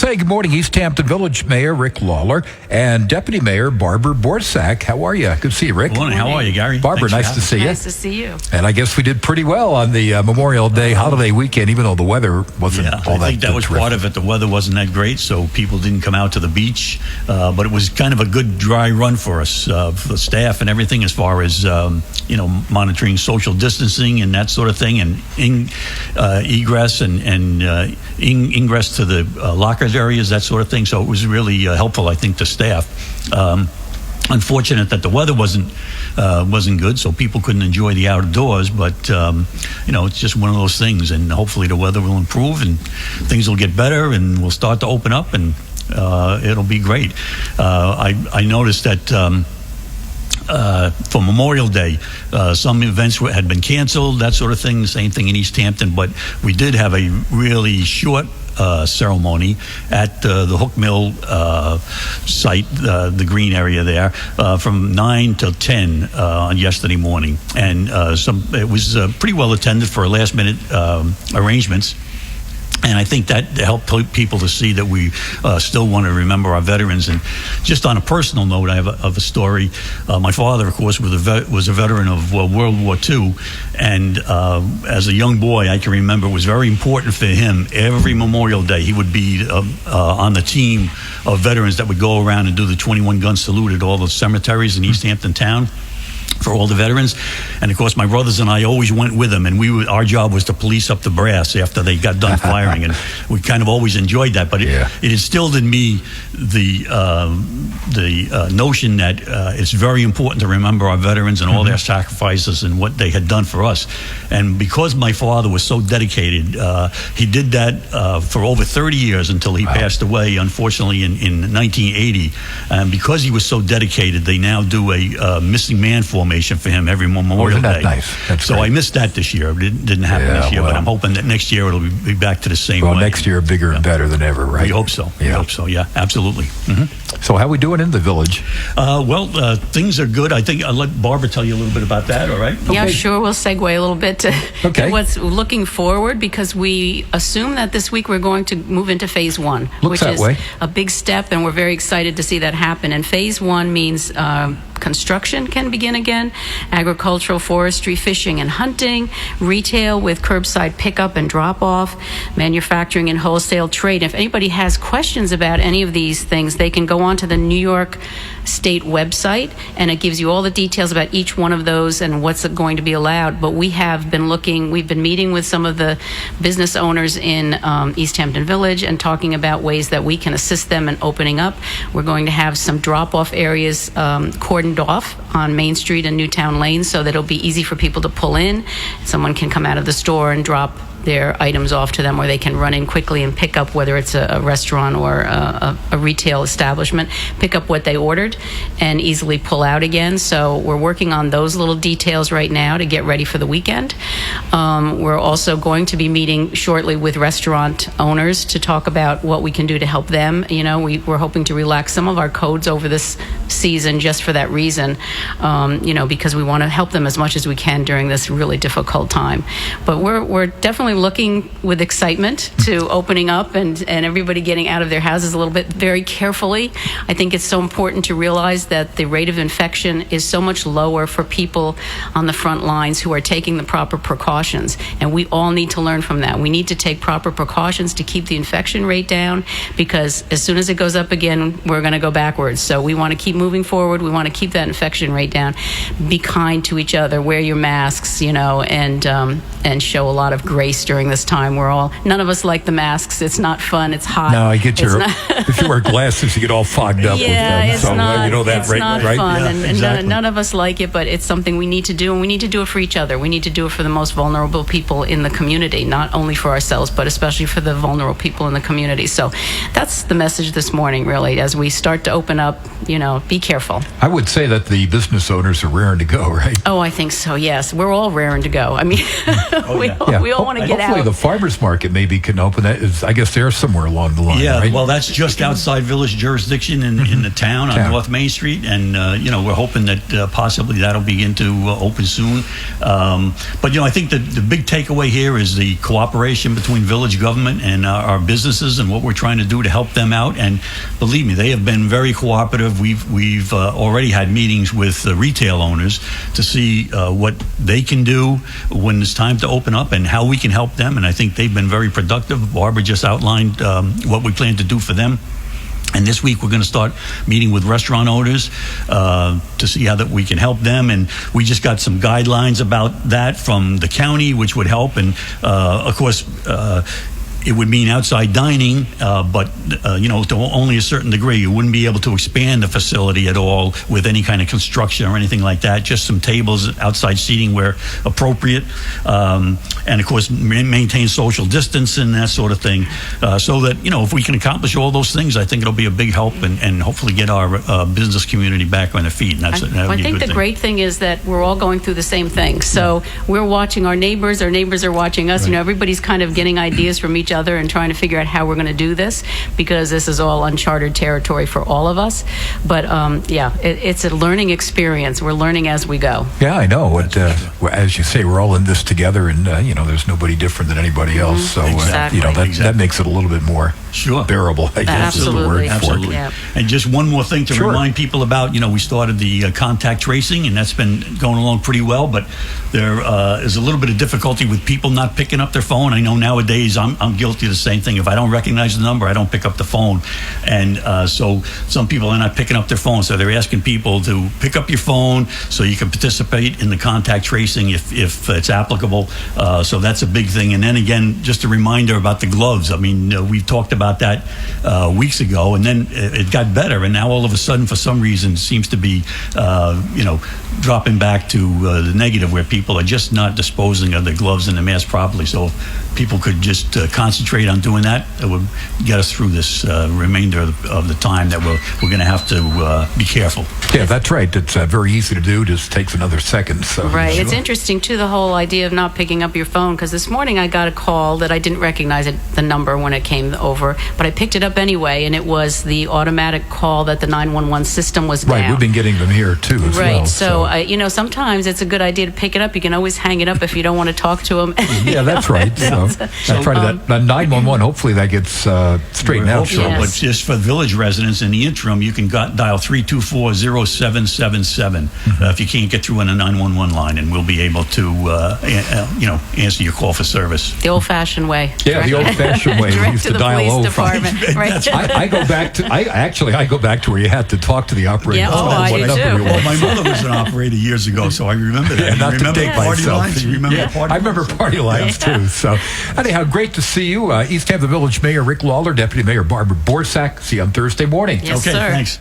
say good morning, East Hampton Village Mayor Rick Lawler and Deputy Mayor Barbara Borsak. How are you? Good to see you, Rick. Good morning. How are you, Gary? Barbara, nice to see you. Nice to see you. And I guess we did pretty well on the Memorial Day holiday weekend, even though the weather wasn't all that I think that was terrific. part of it. The weather wasn't that great, so people didn't come out to the beach. But it was kind of a good dry run for us, for the staff and everything, as far as monitoring social distancing and that sort of thing, and egress and ingress to the lockers areas, that sort of thing. So it was really helpful, I think, to staff. Unfortunate that the weather wasn't good, so people couldn't enjoy the outdoors. But it's just one of those things, and hopefully the weather will improve and things will get better, and we'll start to open up, and it'll be great. I noticed that. For Memorial Day, some events had been canceled, that sort of thing. Same thing in East Hampton, but we did have a really short ceremony at the Hook Mill site, the green area there, from 9 till 10 on yesterday morning, and it was pretty well attended for last-minute arrangements. And I think that helped people to see that we still want to remember our veterans. And just on a personal note, I have a story. My father, of course, was a veteran of World War II. And as a young boy, I can remember it was very important for him. Every Memorial Day, he would be on the team of veterans that would go around and do the 21-gun salute at all the cemeteries in East Hampton town for all the veterans. And of course my brothers and I always went with them, and our job was to police up the brass after they got done firing, and we kind of always enjoyed that. But it instilled in me the notion that it's very important to remember our veterans and all their sacrifices and what they had done for us. And because my father was so dedicated, he did that for over 30 years until he passed away, unfortunately, in 1980. And because he was so dedicated, they now do a missing man formation for him every Memorial Day. Nice? That's so great. I missed that this year. It didn't happen this year, but I'm hoping that next year it'll be back to the same way. Well, next year bigger and better than ever, right? We hope so. We hope so, yeah, absolutely. So how are we doing in the village? Things are good. I think I'll let Barbara tell you a little bit about that, all right? Yeah, sure. We'll segue a little bit to what's looking forward, because we assume that this week we're going to move into phase one, which is a big step, and we're very excited to see that happen. And phase one means construction can begin again, agricultural, forestry, fishing and hunting, retail with curbside pickup and drop-off, manufacturing and wholesale trade. If anybody has questions about any of these things, they can go on to the New York State website, and it gives you all the details about each one of those and what's going to be allowed. But we've been meeting with some of the business owners in East Hampton Village and talking about ways that we can assist them in opening up. We're going to have some drop-off areas cordoned off on Main Street and Newtown Lane so that it'll be easy for people to pull in. Someone can come out of the store and drop their items off to them, or they can run in quickly and pick up, whether it's a restaurant or a retail establishment, pick up what they ordered and easily pull out again. So we're working on those little details right now to get ready for the weekend. We're also going to be meeting shortly with restaurant owners to talk about what we can do to help them. We're hoping to relax some of our codes over this season just for that reason, because we want to help them as much as we can during this really difficult time. But we're definitely looking with excitement to opening up and everybody getting out of their houses a little bit very carefully. I think it's so important to realize that the rate of infection is so much lower for people on the front lines who are taking the proper precautions, and we all need to learn from that. We need to take proper precautions to keep the infection rate down, because as soon as it goes up again, we're going to go backwards. So we want to keep moving forward. We want to keep that infection rate down. Be kind to each other. Wear your masks, and show a lot of grace during this time. None of us like the masks. It's not fun. It's hot. No, I get if you wear glasses, you get all fogged up with them. It's not, it's not right? fun. Yeah, and exactly. none of us like it, but it's something we need to do, and we need to do it for each other. We need to do it for the most vulnerable people in the community, not only for ourselves, but especially for the vulnerable people in the community. So that's the message this morning, really, as we start to open up, be careful. I would say that the business owners are raring to go, right? Oh, I think so, yes. We're all raring to go. I mean, we all want to get hopefully out. the farmers market maybe can open. That is, I guess they're somewhere along the line. Yeah, right? well, that's just outside village jurisdiction in the town on North Main Street, and we're hoping that possibly that'll begin to open soon. But I think that the big takeaway here is the cooperation between village government and our businesses, and what we're trying to do to help them out. And believe me, they have been very cooperative. We've already had meetings with the retail owners to see what they can do when it's time to open up and how we can help them. And I think they've been very productive. Barbara just outlined what we plan to do for them. And this week we're going to start meeting with restaurant owners to see how that we can help them. And we just got some guidelines about that from the county, which would help. And of course, it would mean outside dining, but to only a certain degree. You wouldn't be able to expand the facility at all with any kind of construction or anything like that. Just some tables, outside seating where appropriate, and of course maintain social distance and that sort of thing. So that if we can accomplish all those things, I think it'll be a big help and hopefully get our business community back on their feet. And I think the great thing is that we're all going through the same thing. So we're watching our neighbors are watching us. Right. Everybody's kind of getting ideas from each other and trying to figure out how we're going to do this, because this is all uncharted territory for all of us. But it's a learning experience. We're learning as we go. Yeah, I know. As you say, we're all in this together, and there's nobody different than anybody else. So exactly. That makes it a going a little bit more bearable, I guess is the word for it. Yeah. And just one more thing to remind people about, we started the contact tracing, and that's been going along pretty well, but there is a little bit of difficulty with people not picking up their phone. I know nowadays I'm guilty of the same thing. If I don't recognize the number, I don't pick up the phone. And so some people are not picking up their phone, so they're asking people to pick up your phone so you can participate in the contact tracing if it's applicable. So that's a big thing. And then again, just a reminder about the gloves. I mean, we've talked about that weeks ago, and then it got better, and now all of a sudden, for some reason, it seems to be dropping back to the negative, where people are just not disposing of their gloves and the mask properly. So if people could just concentrate on doing that, it would get us through this remainder of the time that we're going to have to be careful. Yeah, that's right. It's very easy to do. Just takes another second. So. Right. It's interesting too, the whole idea of not picking up your phone, because this morning I got a call that I didn't recognize the number when it came over, but I picked it up anyway, and it was the automatic call that the 911 system was down. Right. We've been getting them here too as well. Right. So sometimes it's a good idea to pick it up. You can always hang it up if you don't want to talk to them. Yeah, that's right. So that's right. That 911. Hopefully that gets straightened out. Sure. Yes. But just for village residents, in the interim, you can dial 324-0777 if you can't get through on a 911 line, and we'll be able to answer your call for service. The old-fashioned way. Yeah, the old-fashioned way. We used to dial police department. Right. I go back to where you had to talk to the operator. Yeah, I do too. Well, my mother was an operator years ago, so I remember that. Yeah, not to date myself. I remember party lines too. So anyhow, great to see you. East Hampton Village Mayor Rick Lawler, Deputy Mayor Barbara Borsak. See you on Thursday morning. Yes, okay, sir. Thanks.